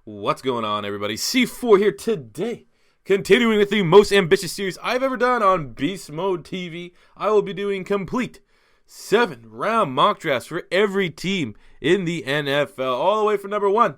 What's going on, everybody? C4 here today. Continuing with the most ambitious series I've ever done on Beast Mode TV, I will be doing complete 7-round mock drafts for every team in the NFL, all the way from number 1,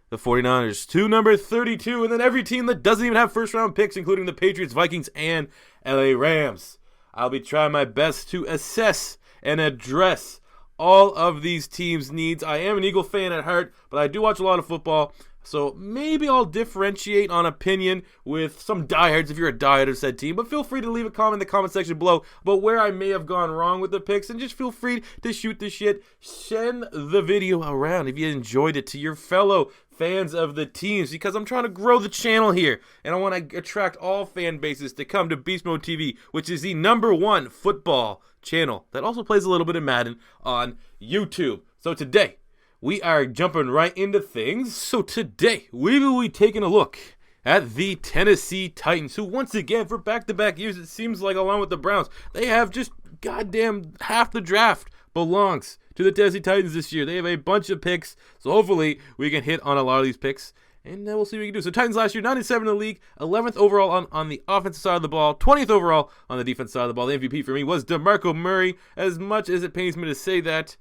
the 49ers, to number 32, and then every team that doesn't even have first-round picks, including the Patriots, Vikings, and LA Rams. I'll be trying my best to assess and address all of these teams' needs. I am an Eagle fan at heart, but I do watch a lot of football. So maybe I'll differentiate on opinion with some diehards if you're a diehard of said team. But feel free to leave a comment in the comment section below about where I may have gone wrong with the picks. And just feel free to shoot the shit. Send the video around if you enjoyed it to your fellow fans of the teams, because I'm trying to grow the channel here. And I want to attract all fan bases to come to Beast Mode TV, which is the #1 football channel that also plays a little bit of Madden on YouTube. So today, we are jumping right into things. So today, we will be taking a look at the Tennessee Titans, who once again, for back-to-back years, it seems like along with the Browns, they have just goddamn half the draft belongs to the Tennessee Titans this year. They have a bunch of picks, so hopefully we can hit on a lot of these picks, and we'll see what we can do. So Titans last year, 97 in the league, 11th overall on the offensive side of the ball, 20th overall on the defensive side of the ball. The MVP for me was DeMarco Murray. As much as it pains me to say that,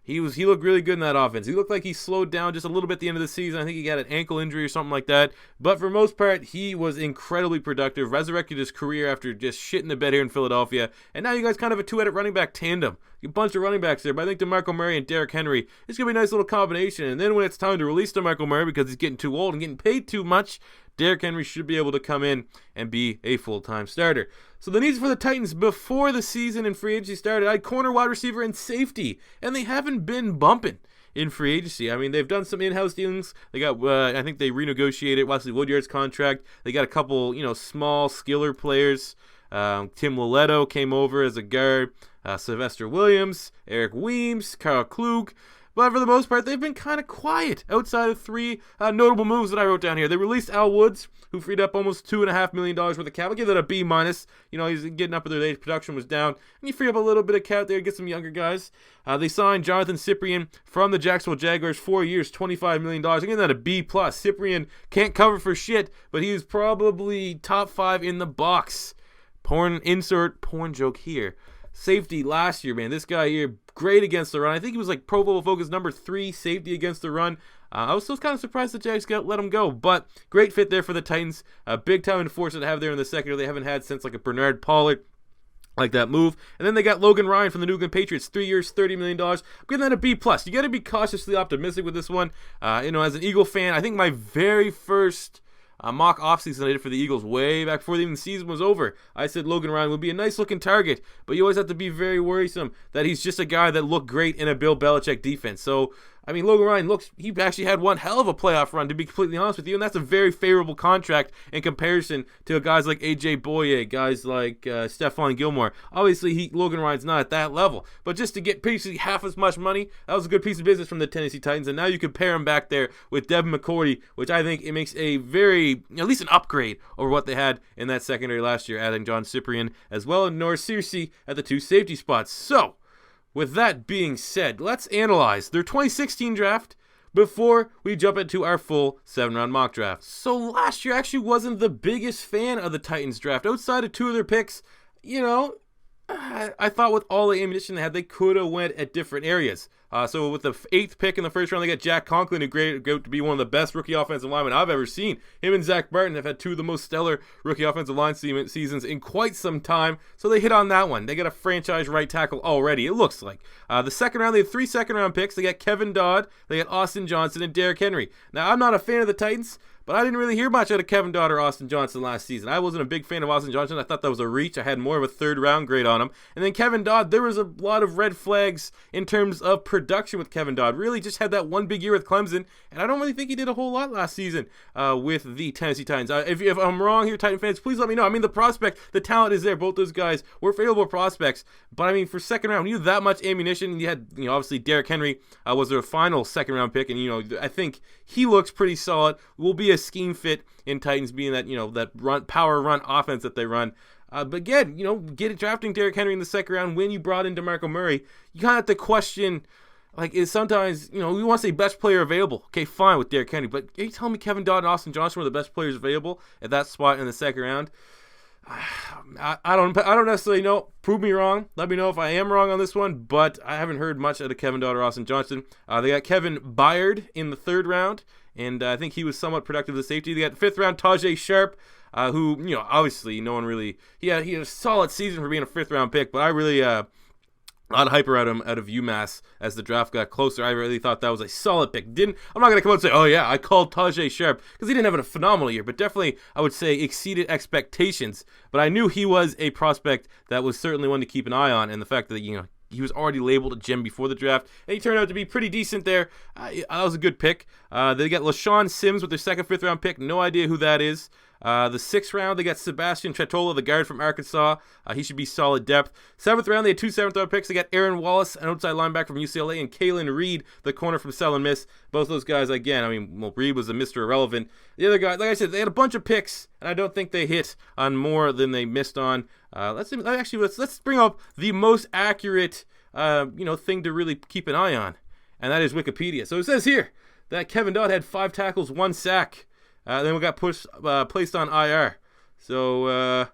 he looked really good in that offense. He looked like he slowed down just a little bit at the end of the season. I think he got an ankle injury or something like that. But for the most part, he was incredibly productive, resurrected his career after just shitting the bed here in Philadelphia. And now you guys kind of have a two-headed running back tandem. A bunch of running backs there. But I think DeMarco Murray and Derrick Henry is going to be a nice little combination. And then when it's time to release DeMarco Murray because he's getting too old and getting paid too much, Derrick Henry should be able to come in and be a full-time starter. So the needs for the Titans before the season and free agency started, I had corner, wide receiver, and safety. And they haven't been bumping in free agency. I mean, they've done some in-house dealings. They got, I think they renegotiated Wesley Woodyard's contract. They got a couple, small skiller players. Tim Liletto came over as a guard. Sylvester Williams, Eric Weems, Carl Klug. But for the most part, they've been kind of quiet outside of three notable moves that I wrote down here. They released Al Woods, who freed up almost $2.5 million worth of cap. I give that a B-. He's getting up at their age. Production was down. And you free up a little bit of cap there to get some younger guys. They signed Jonathan Cyprien from the Jacksonville Jaguars, 4 years, $25 million. I give that a B+. Cyprien can't cover for shit, but he's probably top 5 in the box. Insert porn joke here. Safety last year, man. This guy here, great against the run. I think he was like Pro Bowl Focus #3 safety against the run. I was still kind of surprised the Jags let him go, but great fit there for the Titans. Big time enforcer to have there in the secondary. They haven't had since like a Bernard Pollard. Like that move. And then they got Logan Ryan from the New England Patriots, 3 years, $30 million. I'm giving that a B+. You got to be cautiously optimistic with this one. As an Eagle fan, I think my very first mock offseason I did for the Eagles way back before even the season was over, I said Logan Ryan would be a nice looking target, but you always have to be very worrisome that he's just a guy that looked great in a Bill Belichick defense. So Logan Ryan he actually had one hell of a playoff run, to be completely honest with you, and that's a very favorable contract in comparison to guys like A.J. Boye, guys like Stephon Gilmore. Obviously, Logan Ryan's not at that level, but just to get basically half as much money, that was a good piece of business from the Tennessee Titans, and now you can pair him back there with Devin McCourty, which I think it makes a very, at least an upgrade over what they had in that secondary last year, adding John Cyprien as well and Norris Searcy at the 2 safety spots. So, with that being said, let's analyze their 2016 draft before we jump into our full 7-round mock draft. So last year actually wasn't the biggest fan of the Titans draft. Outside of 2 of their picks, I thought with all the ammunition they had, they could have went at different areas. So with the 8th pick in the first round, they got Jack Conklin, who grew to be one of the best rookie offensive linemen I've ever seen. Him and Zach Barton have had 2 of the most stellar rookie offensive line seasons in quite some time. So they hit on that one. They got a franchise right tackle already, it looks like. The second round, they had 3 second-round picks. They got Kevin Dodd, they got Austin Johnson, and Derrick Henry. Now, I'm not a fan of the Titans, but I didn't really hear much out of Kevin Dodd or Austin Johnson last season. I wasn't a big fan of Austin Johnson. I thought that was a reach. I had more of a 3rd-round grade on him. And then Kevin Dodd, there was a lot of red flags in terms of production with Kevin Dodd. Really just had that one big year with Clemson, and I don't really think he did a whole lot last season with the Tennessee Titans. If I'm wrong here, Titan fans, please let me know. The prospect, the talent is there. Both those guys were favorable prospects, but for second round, you had that much ammunition. You had, obviously Derrick Henry was their final second-round pick, and, I think he looks pretty solid. Will be a scheme fit in Titans, being that, that power run offense that they run. But again, drafting Derrick Henry in the second round when you brought in DeMarco Murray, you kind of have to question like, is sometimes, we want to say best player available. Okay, fine with Derrick Henry, but are you telling me Kevin Dodd and Austin Johnson were the best players available at that spot in the second round? I don't necessarily know. Prove me wrong. Let me know if I am wrong on this one, but I haven't heard much out of Kevin Dodd or Austin Johnson. They got Kevin Byard in the third round, and I think he was somewhat productive as a safety. They got the fifth round, Tajay Sharp, who, obviously no one really, he had a solid season for being a fifth round pick, but I really, a lot of hype around him out of UMass as the draft got closer. I really thought that was a solid pick. I'm not going to come out and say, oh yeah, I called Tajay Sharp, because he didn't have a phenomenal year, but definitely, I would say, exceeded expectations. But I knew he was a prospect that was certainly one to keep an eye on, and the fact that, he was already labeled a gem before the draft, and he turned out to be pretty decent there. That was a good pick. They got LaShawn Sims with their second, fifth round pick. No idea who that is. The sixth round, they got Sebastian Tretola, the guard from Arkansas. He should be solid depth. Seventh round, they had two seventh-round picks. They got Aaron Wallace, an outside linebacker from UCLA, and Kalen Reed, the corner from Sell and Miss. Both those guys, again, Reed was a Mr. Irrelevant. The other guy, like I said, they had a bunch of picks, and I don't think they hit on more than they missed on. Let's bring up the most accurate, thing to really keep an eye on, and that is Wikipedia. So it says here that Kevin Dodd had 5 tackles, 1 sack. Then we got placed on IR. So,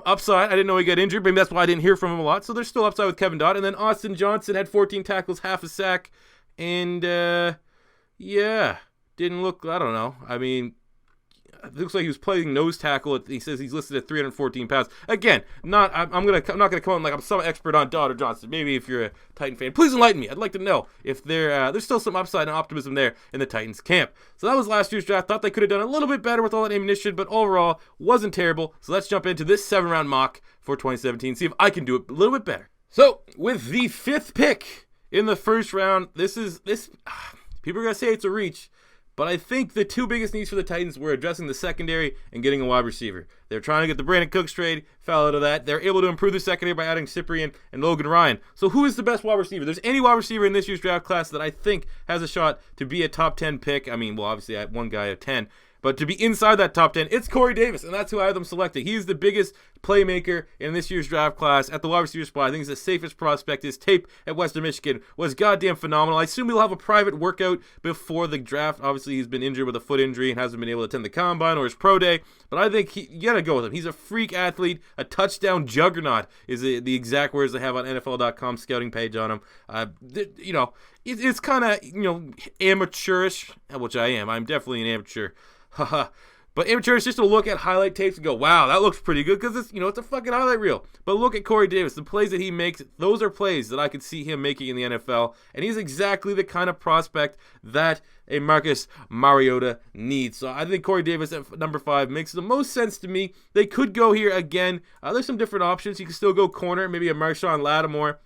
upside. I didn't know he got injured. Maybe that's why I didn't hear from him a lot. So there's still upside with Kevin Dodd. And then Austin Johnson had 14 tackles, half a sack. And, didn't look, I don't know. I mean, it looks like he was playing nose tackle. He says he's listed at 314 pounds. Again, I'm not gonna come on like I'm some expert on Dodd or Johnson. Maybe if you're a Titan fan, please enlighten me. I'd like to know if there's still some upside and optimism there in the Titans camp. So that was last year's draft. Thought they could have done a little bit better with all that ammunition, but overall wasn't terrible. So let's jump into this 7-round mock for 2017. See if I can do it a little bit better. So with the 5th pick in the first round, this people are gonna say it's a reach. But I think the two biggest needs for the Titans were addressing the secondary and getting a wide receiver. They're trying to get the Brandon Cooks trade, fell out of that. They're able to improve the secondary by adding Cyprien and Logan Ryan. So who is the best wide receiver? There's any wide receiver in this year's draft class that I think has a shot to be a top 10 pick. I mean, well, obviously I have one guy at 10. But to be inside that top 10, it's Corey Davis, and that's who I have them selected. He's the biggest playmaker in this year's draft class at the wide receiver spot. I think he's the safest prospect. His tape at Western Michigan was goddamn phenomenal. I assume he'll have a private workout before the draft. Obviously, he's been injured with a foot injury and hasn't been able to attend the combine or his pro day. But I think you got to go with him. He's a freak athlete, a touchdown juggernaut is the exact words they have on NFL.com scouting page on him. It's kind of, amateurish, which I am. I'm definitely an amateur. But amateurs just to look at highlight tapes and go, wow, that looks pretty good because it's a fucking highlight reel. But look at Corey Davis, the plays that he makes, those are plays that I could see him making in the NFL, and he's exactly the kind of prospect that a Marcus Mariota needs. So I think Corey Davis at number 5 makes the most sense to me. They could go here again. There's some different options. You can still go corner, maybe a Marshawn Lattimore.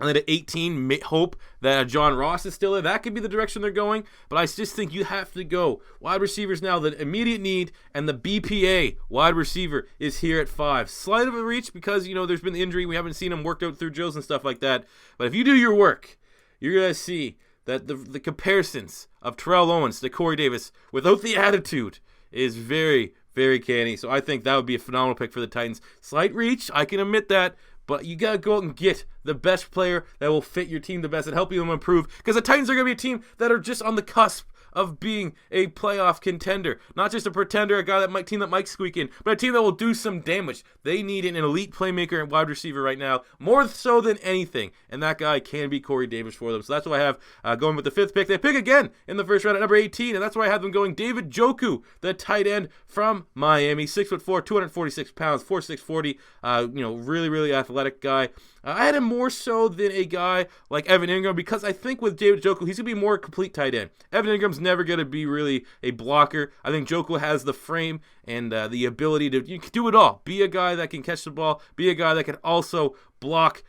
And then at 18, hope that John Ross is still there. That could be the direction they're going. But I just think you have to go. Wide receivers now, the immediate need, and the BPA wide receiver is here at 5. Slight of a reach because, there's been the injury. We haven't seen him worked out through drills and stuff like that. But if you do your work, you're going to see that the comparisons of Terrell Owens to Corey Davis without the attitude is very, very canny. So I think that would be a phenomenal pick for the Titans. Slight reach, I can admit that. But you got to go out and get the best player that will fit your team the best and help you improve. Because the Titans are going to be a team that are just on the cusp of being a playoff contender. Not just a pretender, team that might squeak in, but a team that will do some damage. They need an elite playmaker and wide receiver right now, more so than anything. And that guy can be Corey Davis for them. So that's why I have going with the 5th pick. They pick again in the first round at number 18, and that's why I have them going David Njoku, the tight end from Miami. 6'4", 246 pounds, 4'6", 40. Really, really athletic guy. I had him more so than a guy like Evan Ingram because I think with David Njoku, he's going to be more a complete tight end. Evan Ingram's never going to be really a blocker. I think Njoku has the frame and the ability to do it all. Be a guy that can catch the ball. Be a guy that can also block.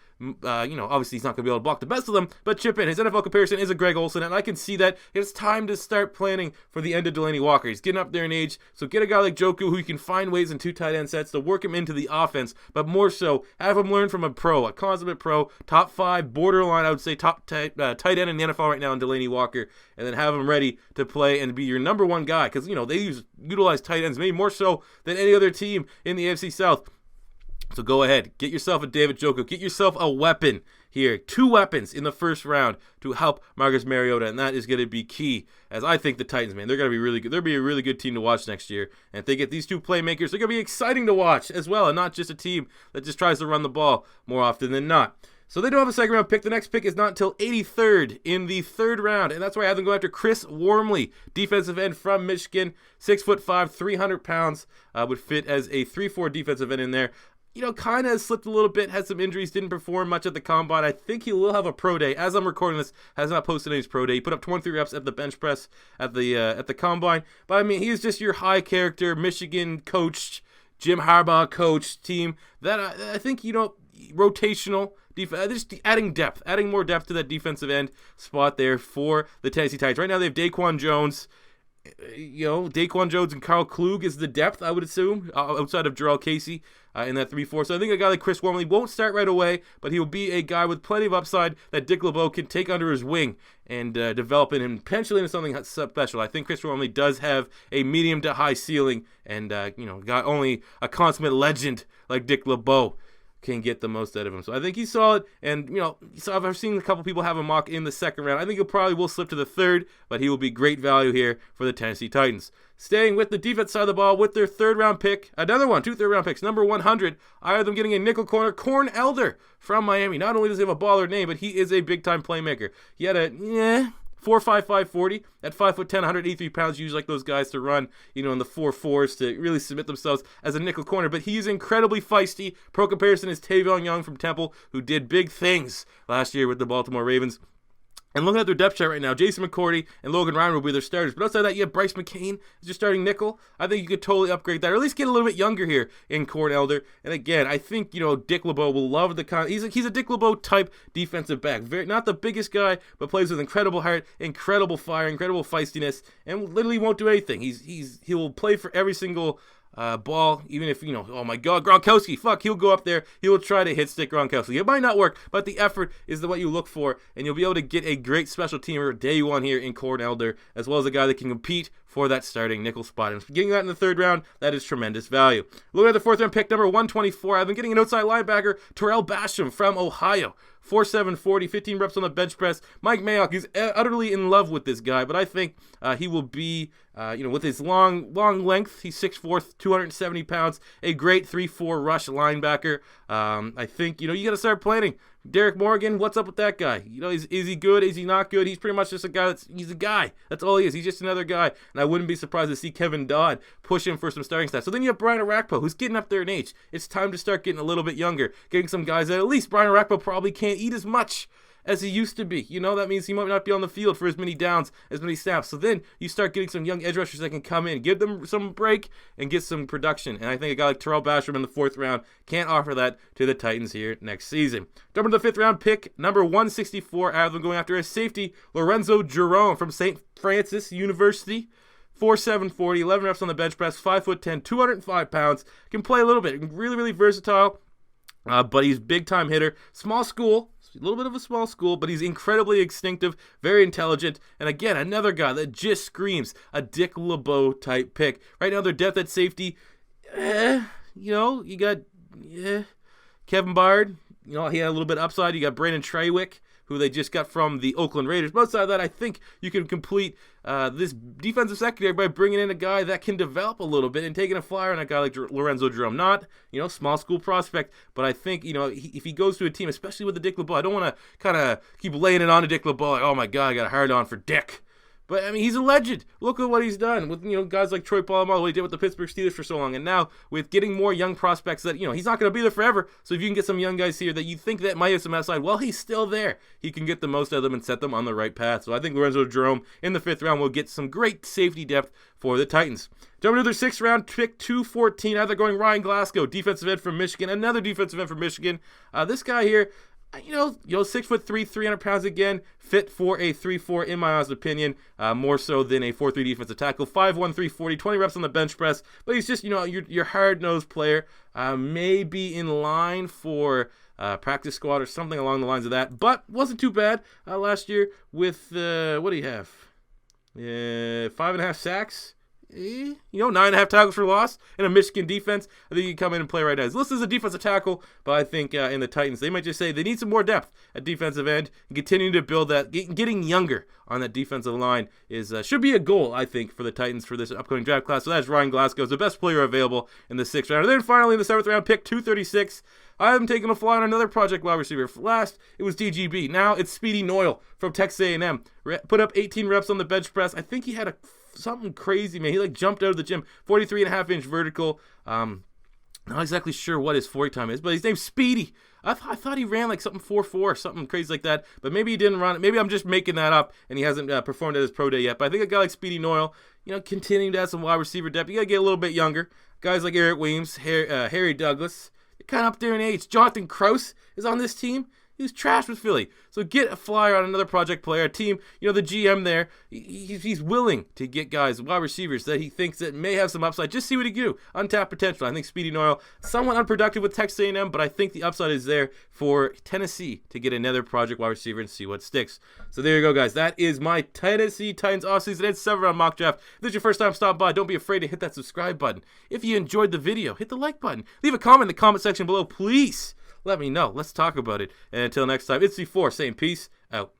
Obviously he's not going to be able to block the best of them, but chip in. His NFL comparison is a Greg Olsen, and I can see that it's time to start planning for the end of Delaney Walker. He's getting up there in age, so get a guy like Njoku who you can find ways in 2 tight end sets to work him into the offense, but more so, have him learn from a pro, a consummate pro, top 5, borderline, I would say, top tight end in the NFL right now in Delaney Walker, and then have him ready to play and be your number 1 guy, because, they utilize tight ends maybe more so than any other team in the AFC South. So go ahead, get yourself a David Njoku, get yourself a weapon, here. 2 weapons in the first round to help Marcus Mariota, and that is going to be key, as I think the Titans, man, they're going to be really good. They'll be a really good team to watch next year, and if they get these 2 playmakers, they're going to be exciting to watch as well, and not just a team that just tries to run the ball more often than not. So they don't have a second round pick. The next pick is not until 83rd in the 3rd round, and that's why I have them go after Chris Wormley, defensive end from Michigan, 6'5", 300 pounds, would fit as a 3-4 defensive end in there. You know, kind of slipped a little bit, had some injuries, didn't perform much at the combine. I think he will have a pro day. As I'm recording this, has not posted his pro day. He put up 23 reps at the bench press at the combine. But I mean, he's just your high character Michigan coached, Jim Harbaugh coached team that I think, you know, rotational just adding more depth to that defensive end spot there for the Tennessee Titans. Right now they have Daquan Jones. You know, Daquan Jones and Carl Klug is the depth, I would assume, outside of Jarrell Casey in that 3-4. So I think a guy like Chris Wormley won't start right away, but he will be a guy with plenty of upside that Dick LeBeau can take under his wing and develop it and potentially into something special. I think Chris Wormley does have a medium to high ceiling, and you know, got only a consummate legend like Dick LeBeau can get the most out of him. So I think he's solid, and you know, so I've seen a couple people have a mock in the 2nd round. I think he'll probably will slip to the 3rd, but he will be great value here for the Tennessee Titans. Staying with the defense side of the ball with their 3rd round pick, another one, 2 3rd round picks, number 100. I have them getting a nickel corner, Corn Elder from Miami. Not only does he have a baller name, but he is a big time playmaker. He had a 4.55 40 at 5'10", 183 pounds. Usually like those guys to run, you know, in the 4.4s to really submit themselves as a nickel corner. But he is incredibly feisty. Pro comparison is Tavion Young from Temple, who did big things last year with the Baltimore Ravens. And looking at their depth chart right now, Jason McCourty and Logan Ryan will be their starters. But outside that, you have Bryce McCain as your starting nickel. I think you could totally upgrade that, or at least get a little bit younger here in Corn Elder. And again, I think, you know, Dick LeBeau will love the he's a Dick LeBeau type defensive back. Not the biggest guy, but plays with incredible heart, incredible fire, incredible feistiness, and literally won't do anything. He will play for every single ball, even if, you know, oh my God, Gronkowski, he'll go up there, he will try to hit stick Gronkowski. It might not work, but the effort is what you look for, and you'll be able to get a great special teamer day 1 here in Corn Elder, as well as a guy that can compete for that starting nickel spot. And getting that in the 3rd round, that is tremendous value. Looking at the 4th round pick, number 124, I've been getting an outside linebacker, Terrell Bastion from Ohio. 4.7 40, 15 reps on the bench press. Mike Mayock is utterly in love with this guy, but I think he will be, you know, with his long length, he's 6'4", 270 pounds, a great 3-4 rush linebacker. I think, you know, you got to start planning. Derek Morgan, what's up with that guy? You know, is he good? Is he not good? He's pretty much just a guy he's a guy. That's all he is. He's just another guy. And I wouldn't be surprised to see Kevin Dodd push him for some starting stats. So then you have Brian Arakpo, who's getting up there in age. It's time to start getting a little bit younger, getting some guys that at least Brian Arakpo probably can't eat as much as he used to be. You know, that means he might not be on the field for as many downs, as many snaps. So then you start getting some young edge rushers that can come in, give them some break, and get some production. And I think a guy like Terrell Bastion in the 4th round can't offer that to the Titans here next season. Jumping to the 5th round pick, number 164, I have them going after a safety, Lorenzo Jerome from St. Francis University. 4.7 40, 11 reps on the bench press, 5'10", 205 pounds. Can play a little bit, really, really versatile. But he's big time hitter. Small school, a little bit of a small school, but he's incredibly instinctive, very intelligent, and again, another guy that just screams a Dick LeBeau type pick. Right now, their depth at safety, you know, you got Kevin Byard. You know, he had a little bit of upside. You got Brandon Trawick, who they just got from the Oakland Raiders. But outside of that, I think you can complete this defensive secondary by bringing in a guy that can develop a little bit and taking a flyer on a guy like Lorenzo Jerome. Not, you know, small school prospect, but I think, you know, if he goes to a team, especially with the Dick LeBeau, I don't want to kind of keep laying it on to Dick LeBeau, like, oh my God, I got a hard on for Dick. But, I mean, he's a legend. Look at what he's done with, you know, guys like Troy Polamalu, what he did with the Pittsburgh Steelers for so long. And now with getting more young prospects that, you know, he's not going to be there forever. So if you can get some young guys here that you think that might have some outside, well, he's still there. He can get the most out of them and set them on the right path. So I think Lorenzo Jerome in the 5th round will get some great safety depth for the Titans. Jumping to their 6th round, pick 214. Now they're going Ryan Glasgow, defensive end from Michigan. Another defensive end from Michigan. This guy here, you know, 6'3", 300 pounds again, fit for a 3-4 in my honest opinion, more so than a 4-3 defensive tackle. 5'1", 340, 20 reps on the bench press, but he's just, you know, your hard-nosed player, maybe in line for practice squad or something along the lines of that, but wasn't too bad last year with, what do you have? 5.5 sacks? 9.5 tackles for loss in a Michigan defense. I think he can come in and play right now. He's listed as a defensive tackle, but I think in the Titans, they might just say they need some more depth at defensive end and continuing to build that. Getting younger on that defensive line should be a goal, I think, for the Titans for this upcoming draft class. So that's Ryan Glasgow, the best player available in the 6th round. And then finally in the 7th round, pick 236. I am taking a fly on another project wide receiver. Last, it was DGB. Now it's Speedy Noil from Texas A&M. Put up 18 reps on the bench press. I think he had something crazy, man. He jumped out of the gym. 43.5-inch vertical. Not exactly sure what his 40 time is, but his name's Speedy. I thought he ran something 4.4, something crazy like that, but maybe he didn't run it. Maybe I'm just making that up, and he hasn't performed at his pro day yet. But I think a guy like Speedy Noil, continuing to have some wide receiver depth. You got to get a little bit younger. Guys like Eric Weems, Harry Douglas, kind of up there in age. Jonathan Krause is on this team. He was trash with Philly. So get a flyer on another project player, a team, the GM there, he's willing to get guys, wide receivers that he thinks that may have some upside. Just see what he can do. Untapped potential. I think Speedy Noil, somewhat unproductive with Texas A&M, but I think the upside is there for Tennessee to get another project wide receiver and see what sticks. So there you go, guys. That is my Tennessee Titans offseason and 7th-round mock draft. If this is your first time stopping by, don't be afraid to hit that subscribe button. If you enjoyed the video, hit the like button. Leave a comment in the comment section below, please. Let me know. Let's talk about it. And until next time, it's C4 saying peace out.